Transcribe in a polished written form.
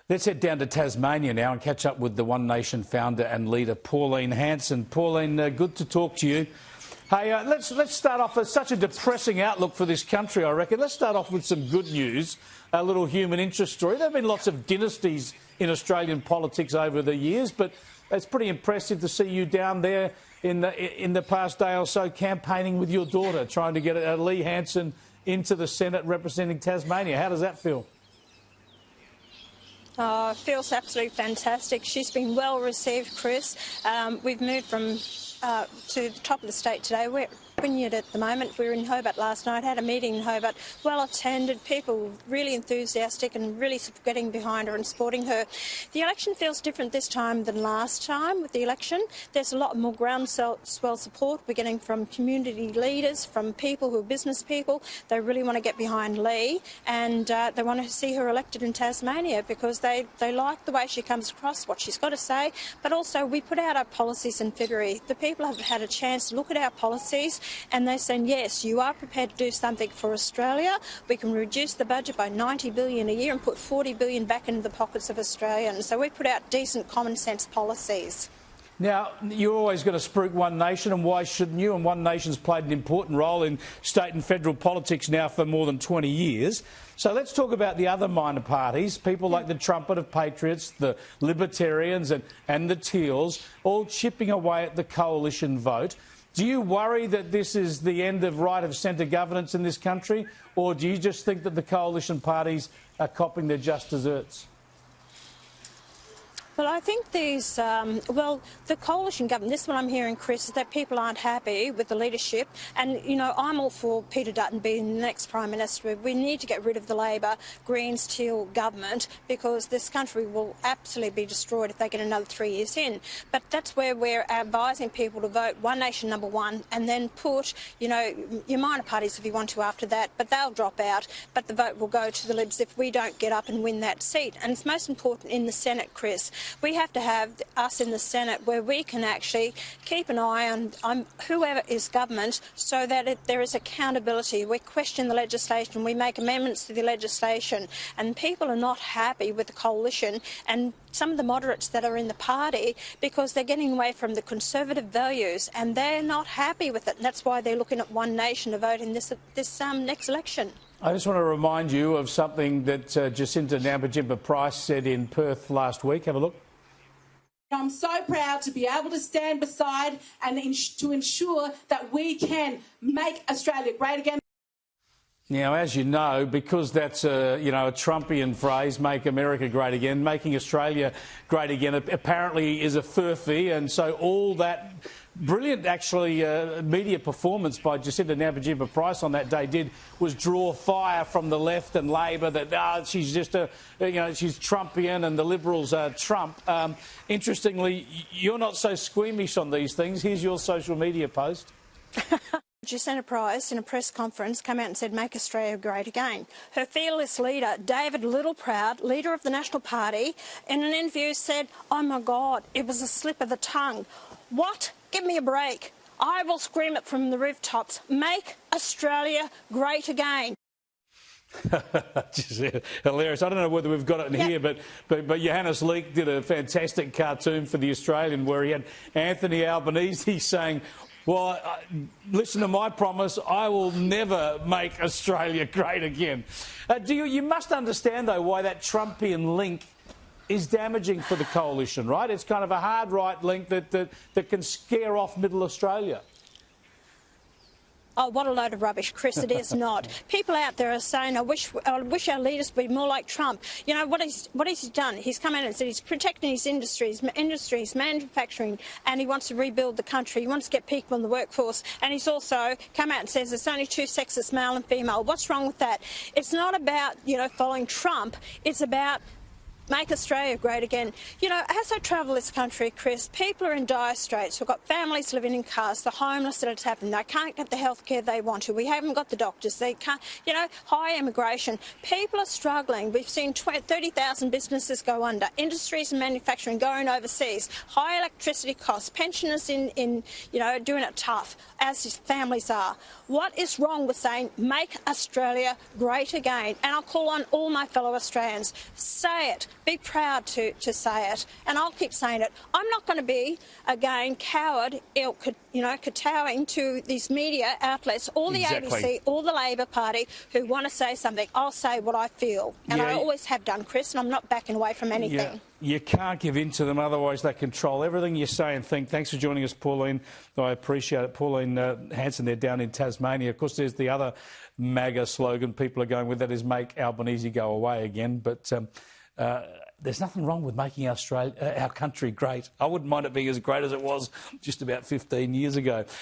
Let's head down to Tasmania now and catch up with the One Nation founder and leader, Lee Hanson. Pauline, good to talk to you. Hey, let's start off with such a depressing outlook for this country, I reckon. Let's start off with some good news, a little human interest story. There have been lots of dynasties in Australian politics over the years, but it's pretty impressive to see you down there in the past day or so campaigning with your daughter, trying to get Lee Hanson into the Senate representing Tasmania. How does that feel? Oh, it feels absolutely fantastic. She's been well received, Chris. We've moved from to the top of the state today. We're Wynyard at the moment. We were in Hobart last night, had a meeting in Hobart, well attended, people really enthusiastic and really getting behind her and supporting her. The election feels different this time than last time with the election. There's a lot more groundswell support we're getting from community leaders, from people who are business people. They really want to get behind Lee, and they want to see her elected in Tasmania because they like the way she comes across, what she's got to say, but also we put out our policies in February. The people have had a chance to look at our policies and they're saying, yes, you are prepared to do something for Australia. We can reduce the budget by $90 billion a year and put $40 billion back into the pockets of Australians. So we put out decent common sense policies. Now, you're always going to spruik One Nation, and why shouldn't you? And One Nation's played an important role in state and federal politics now for more than 20 years. So let's talk about the other minor parties, people like the Trumpet of Patriots, the Libertarians and the Teals, all chipping away at the coalition vote. Do you worry that this is the end of right-of-centre governance in this country, or do you just think that the coalition parties are copping their just desserts? Well, I think these, the coalition government, this is what I'm hearing, Chris, is that people aren't happy with the leadership. And, you know, I'm all for Peter Dutton being the next Prime Minister. We need to get rid of the Labor, Greens, Teal government because this country will absolutely be destroyed if they get another 3 years in. But that's where we're advising people to vote One Nation #1 and then put, you know, your minor parties if you want to after that, but they'll drop out. But the vote will go to the Libs if we don't get up and win that seat. And it's most important in the Senate, Chris. We have to have us in the Senate where we can actually keep an eye on whoever is government so that there is accountability. We question the legislation, we make amendments to the legislation, and people are not happy with the coalition and some of the moderates that are in the party because they're getting away from the conservative values and they're not happy with it. And that's why they're looking at One Nation to vote in this next election. I just want to remind you of something that Jacinta Nampijinpa-Price said in Perth last week. Have a look. I'm so proud to be able to stand beside and to ensure that we can make Australia great again. Now, as you know, because that's a Trumpian phrase, make America great again, making Australia great again apparently is a furphy, and so all that brilliant, actually, media performance by Jacinta Nampijinpa-Price on that day was draw fire from the left and Labor that she's just she's Trumpian and the Liberals are Trump. Interestingly, you're not so squeamish on these things. Here's your social media post. Jacinta Price, in a press conference, came out and said, make Australia great again. Her fearless leader, David Littleproud, leader of the National Party, in an interview said, oh my God, it was a slip of the tongue. What? Give me a break. I will scream it from the rooftops. Make Australia great again. Just hilarious. I don't know whether we've got it in here, but Johannes Leek did a fantastic cartoon for The Australian where he had Anthony Albanese saying, well, listen to my promise, I will never make Australia great again. You must understand, though, why that Trumpian link is damaging for the coalition, right? It's kind of a hard right link that can scare off Middle Australia. Oh, what a load of rubbish, Chris. It is not. People out there are saying, I wish our leaders would be more like Trump. You know, what has he done? He's come in and said he's protecting his industries, manufacturing, and he wants to rebuild the country. He wants to get people in the workforce. And he's also come out and says it's only two sexes, male and female. What's wrong with that? It's not about, following Trump. It's about make Australia great again. You know, as I travel this country, Chris, people are in dire straits. We've got families living in cars, the homeless that it's happened. They can't get the health care they want to. We haven't got the doctors. They can't, high immigration. People are struggling. We've seen 30,000 businesses go under, industries and manufacturing going overseas, high electricity costs, pensioners in doing it tough, as his families are. What is wrong with saying, make Australia great again? And I'll call on all my fellow Australians, say it. Be proud to say it. And I'll keep saying it. I'm not going to be, again, coward, kowtowing to these media outlets, all the ABC, all the Labor Party who want to say something. I'll say what I feel. And I always have done, Chris, and I'm not backing away from anything. Yeah. You can't give in to them, otherwise they control everything you say and think. Thanks for joining us, Pauline. I appreciate it. Pauline Hanson, they're down in Tasmania. Of course, there's the other MAGA slogan people are going with, that is make Albanese go away again. But there's nothing wrong with making our country great. I wouldn't mind it being as great as it was just about 15 years ago.